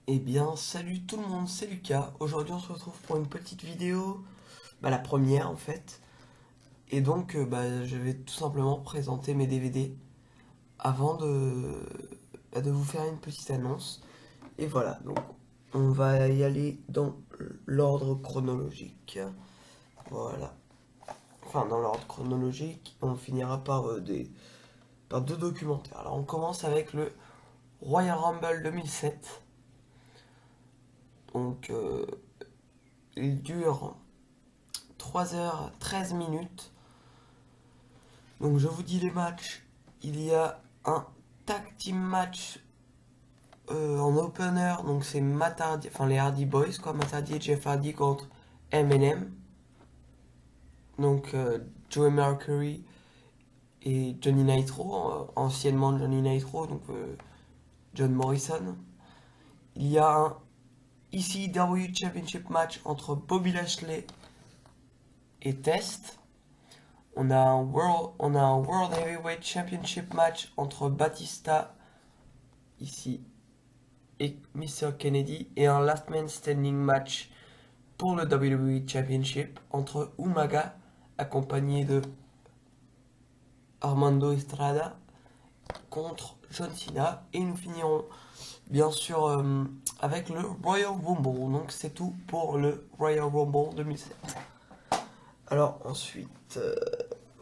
Eh bien, salut tout le monde, c'est Lucas. Aujourd'hui, on se retrouve pour une petite vidéo, la première en fait. Et donc, je vais tout simplement présenter mes DVD avant de vous faire une petite annonce. Et voilà, donc on va y aller dans l'ordre chronologique. Voilà. Enfin, dans l'ordre chronologique, on finira par deux documentaires. Alors, on commence avec le Royal Rumble 2007. Donc, il dure 3h13 minutes. Donc je vous dis les matchs. Il y a un tag team match en opener. Donc c'est Matt Hardy, enfin les Hardy Boys quoi. Matt Hardy et Jeff Hardy contre Eminem. Donc Joey Mercury et Johnny Nitro. Anciennement Johnny Nitro. Donc John Morrison. Il y a un ECW Championship match entre Bobby Lashley et Test. On a un World Heavyweight Championship match entre Batista ici et Mr. Kennedy et un Last Man Standing match pour le WWE Championship entre Umaga accompagné de Armando Estrada contre John Cena et nous finirons bien sûr avec le Royal Rumble. Donc c'est tout pour le Royal Rumble 2007. Alors ensuite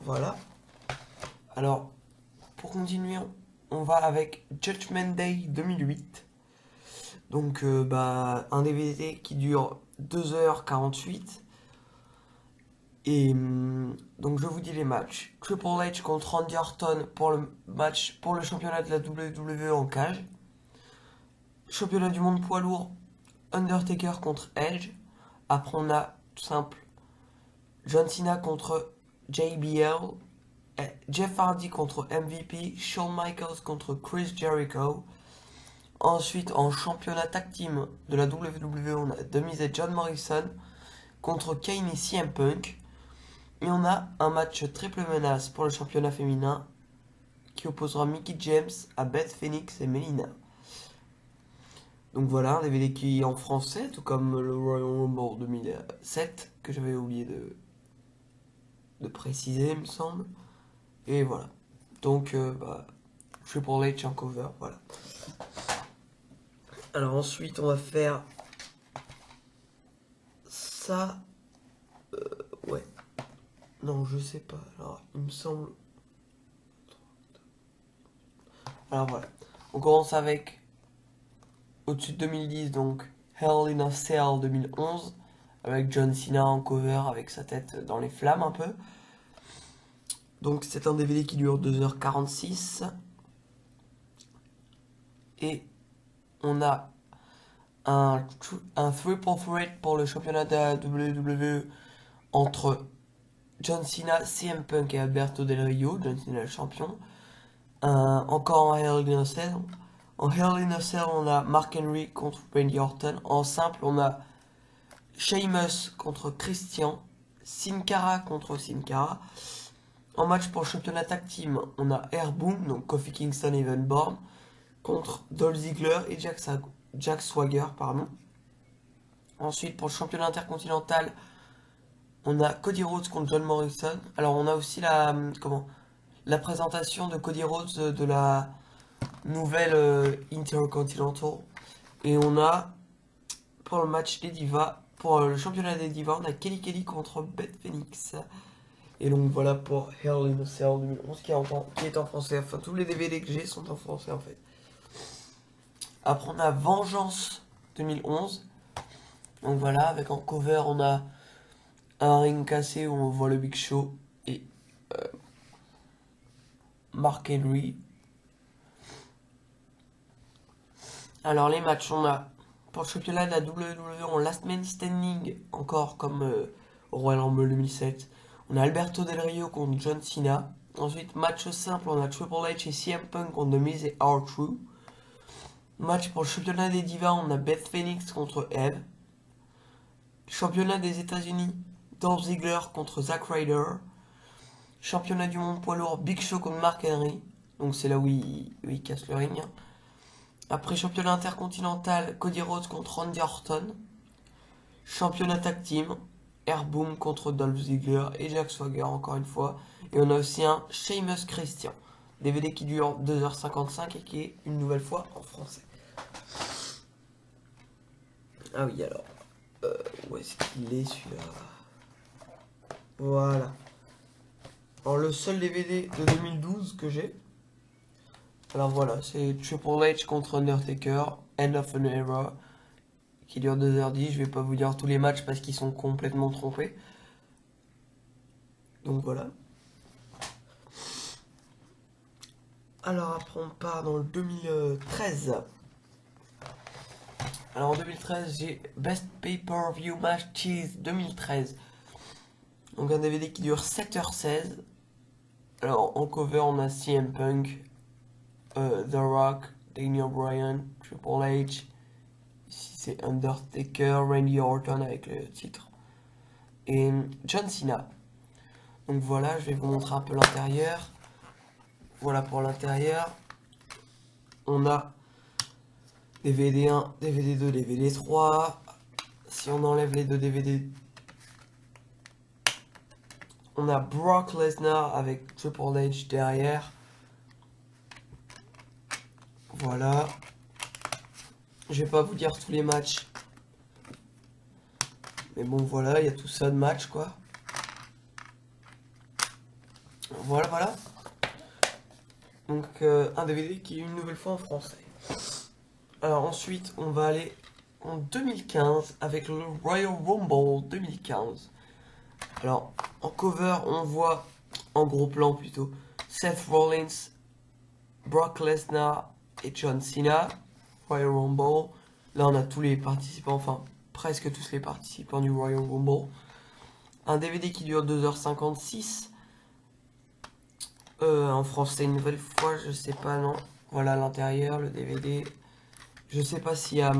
voilà. Alors pour continuer on va avec Judgment Day 2008. Donc un DVD qui dure 2h48. Et donc je vous dis les matchs. Triple H contre Randy Orton pour le match pour le championnat de la WWE en cage. Championnat du monde poids lourd, Undertaker contre Edge. Après on a tout simple John Cena contre JBL. Jeff Hardy contre MVP. Shawn Michaels contre Chris Jericho. Ensuite, en championnat tag team de la WWE, on a The Miz et John Morrison contre Kane et CM Punk. Et on a un match triple menace pour le championnat féminin qui opposera Mickie James à Beth Phoenix et Melina. Donc voilà, un DVD qui est en français, tout comme le Royal Rumble 2007, que j'avais oublié de préciser, il me semble. Et voilà. Donc, Triple H en cover, voilà. Alors ensuite, on va faire ça. Ouais. Non, je sais pas. Alors, il me semble. Alors voilà. On commence avec au-dessus de 2010, donc Hell in a Cell 2011, avec John Cena en cover avec sa tête dans les flammes un peu. Donc c'est un DVD qui dure 2h46. Et on a un triple threat pour le championnat de la WWE entre John Cena, CM Punk et Alberto Del Rio. John Cena le champion. Encore en Hell in a Cell. En Hell in a Cell, on a Mark Henry contre Randy Orton. En simple, on a Sheamus contre Christian. Sin Cara contre Sin Cara. En match pour le championnat tag team, on a Airboom, donc Kofi Kingston et Evan Bourne, contre Dolph Ziggler et Jack Swagger, pardon. Ensuite, pour le championnat intercontinental, on a Cody Rhodes contre John Morrison. Alors, on a aussi la présentation de Cody Rhodes de la nouvelle Intercontinental. Et on a, pour le match des divas, pour le championnat des divas, on a Kelly Kelly contre Beth Phoenix. Et donc voilà pour Hell in a Cell 2011 qui est en français. Enfin, tous les DVD que j'ai sont en français en fait. Après, on a Vengeance 2011. Donc voilà, avec en cover, on a un ring cassé où on voit le Big Show et Mark Henry. Alors, les matchs, on a pour le championnat de la WWE en Last Man Standing, encore comme au Royal Rumble 2007. On a Alberto Del Rio contre John Cena. Ensuite, match simple, on a Triple H et CM Punk contre The Miz et R-Truth. Match pour le championnat des divas, on a Beth Phoenix contre Eve. Championnat des États-Unis, Dolph Ziggler contre Zack Ryder. Championnat du monde poids lourd, Big Show contre Mark Henry. Donc c'est là où il casse le ring. Après championnat intercontinental, Cody Rhodes contre Randy Orton. Championnat tag team, Airboom contre Dolph Ziggler et Jack Swagger encore une fois. Et on a aussi un Sheamus Christian. DVD qui dure 2h55 et qui est une nouvelle fois en français. Ah oui alors, où est-ce qu'il est celui-là? Voilà. Alors le seul DVD de 2012 que j'ai. Alors voilà, c'est Triple H contre Undertaker, End of an Era, qui dure 2h10. Je vais pas vous dire tous les matchs parce qu'ils sont complètement trompés. Donc voilà. Alors après on part dans le 2013. Alors en 2013 j'ai Best Pay-Per-View Matches 2013. Donc un DVD qui dure 7h16. Alors en cover on a CM Punk, The Rock, Daniel Bryan, Triple H. Ici c'est Undertaker, Randy Orton avec le titre. Et John Cena. Donc voilà, je vais vous montrer un peu l'intérieur. Voilà pour l'intérieur. On a DVD 1, DVD 2, DVD 3. Si on enlève les deux DVD, on a Brock Lesnar avec Triple H derrière. Voilà. Je vais pas vous dire tous les matchs. Mais bon, voilà, il y a tout ça de match, quoi. Voilà, voilà. Donc, un DVD qui est une nouvelle fois en français. Alors ensuite, on va aller en 2015 avec le Royal Rumble 2015. Alors, en cover, on voit, en gros plan plutôt, Seth Rollins, Brock Lesnar et John Cena. Royal Rumble. Là, on a tous les participants, enfin, presque tous les participants du Royal Rumble. Un DVD qui dure 2h56. En français, une nouvelle fois, je sais pas, non. Voilà l'intérieur, le DVD. Je sais pas s'il y a,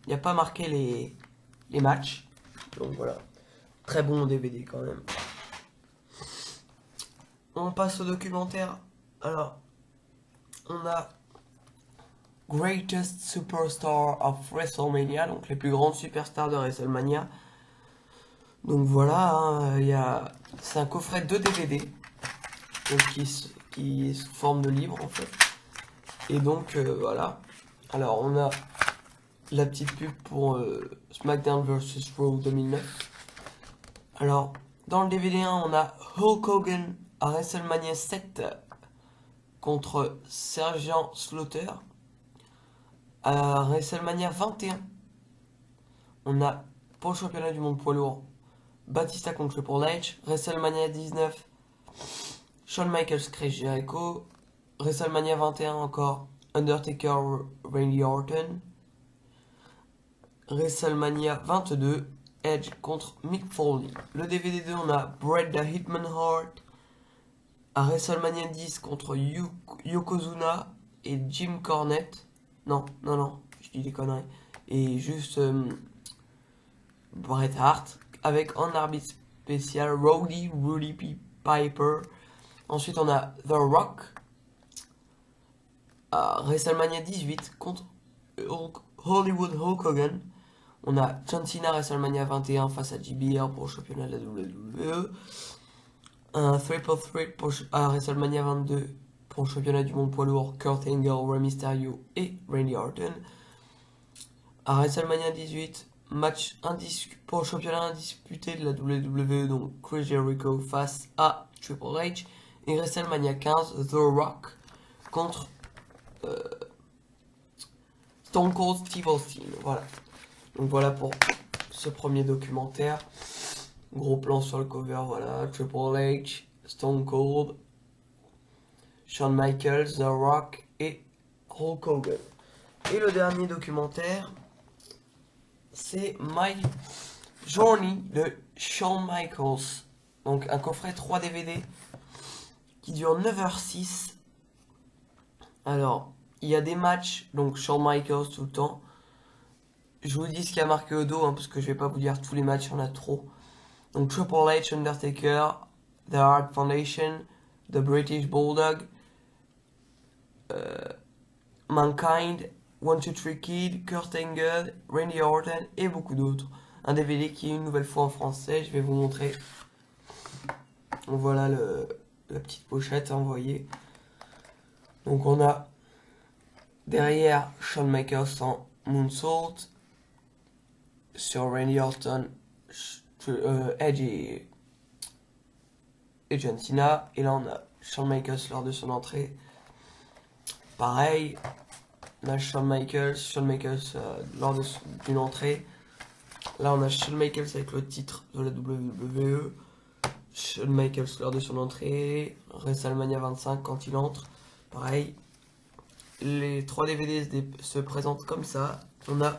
y a pas marqué les matchs. Donc voilà. Très bon DVD quand même. On passe au documentaire. Alors, on a Greatest Superstar of WrestleMania, donc les plus grandes superstars de WrestleMania. Donc voilà, hein, c'est un coffret de DVD donc qui est sous forme de livre en fait. Et donc voilà. Alors on a la petite pub pour SmackDown vs Raw 2009. Alors dans le DVD 1 on a Hulk Hogan à WrestleMania 7 contre Sergeant Slaughter. À WrestleMania 21 on a pour le championnat du monde poids lourd Batista contre Triple H. WrestleMania 19 Shawn Michaels, Chris Jericho. WrestleMania 21 encore Undertaker, Randy Orton. WrestleMania 22 Edge contre Mick Foley. Le DVD 2 on a Bret the Hitman Hart à WrestleMania 10 contre Yokozuna et Jim Cornette. Non, je dis des conneries. Et juste Bret Hart avec en arbitre spécial Rudy Piper. Ensuite, on a The Rock à WrestleMania 18 contre Hollywood Hulk Hogan. On a John Cena à WrestleMania 21 face à JBL pour le championnat de la WWE. Un Triple Threat à WrestleMania 22 pour le championnat du monde poids lourd, Kurt Angle, Rey Mysterio et Randy Orton. À WrestleMania 18, match pour le championnat indisputé de la WWE, donc Chris Jericho face à Triple H. Et WrestleMania 15, The Rock contre Stone Cold Steve Austin. Voilà. Donc voilà pour ce premier documentaire. Gros plan sur le cover, voilà. Triple H, Stone Cold, Shawn Michaels, The Rock et Hulk Hogan. Et le dernier documentaire, c'est My Journey de Shawn Michaels. Donc un coffret 3 DVD qui dure 9h06. Alors, il y a des matchs, donc Shawn Michaels tout le temps. Je vous dis ce qu'il y a marqué au dos, parce que je vais pas vous dire tous les matchs, il y en a trop. Donc Triple H, Undertaker, The Hart Foundation, The British Bulldog, Mankind One Two Three Kid, Kurt Angle, Randy Orton et beaucoup d'autres. Un DVD qui est une nouvelle fois en français, je vais vous montrer. Voilà la petite pochette, vous voyez. Donc on a derrière Shawn Michaels en Moonsault, sur Randy Orton, Edge et John Cena. Et là on a Shawn Michaels lors de son entrée. Pareil, on a Shawn Michaels lors d'une entrée. Là on a Shawn Michaels avec le titre de la WWE. Shawn Michaels lors de son entrée. WrestleMania 25 quand il entre. Pareil. Les 3 DVD se présentent comme ça. On a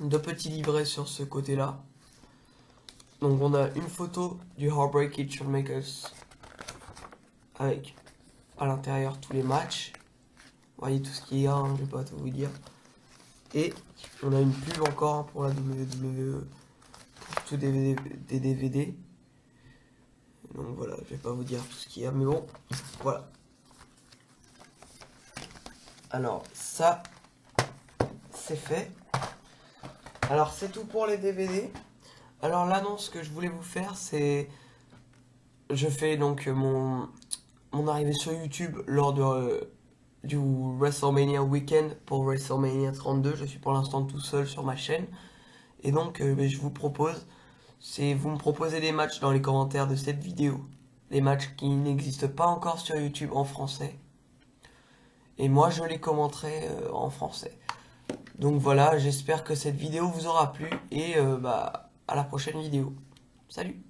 2 petits livrets sur ce côté-là. Donc on a une photo du Heartbreak Kid Shawn Michaels avec à l'intérieur tous les matchs. Vous voyez tout ce qu'il y a, je vais pas tout vous dire. Et on a une pub encore pour la WWE, pour tous des DVD. Donc voilà, je vais pas vous dire tout ce qu'il y a, mais bon, voilà. Alors ça, c'est fait. Alors c'est tout pour les DVD. Alors l'annonce que je voulais vous faire, c'est... Je fais donc mon arrivée sur YouTube lors du WrestleMania Weekend pour WrestleMania 32. Je suis pour l'instant tout seul sur ma chaîne. Et donc je vous propose, vous me proposez des matchs dans les commentaires de cette vidéo. Des matchs qui n'existent pas encore sur YouTube en français. Et moi je les commenterai en français. Donc voilà, j'espère que cette vidéo vous aura plu et à la prochaine vidéo. Salut!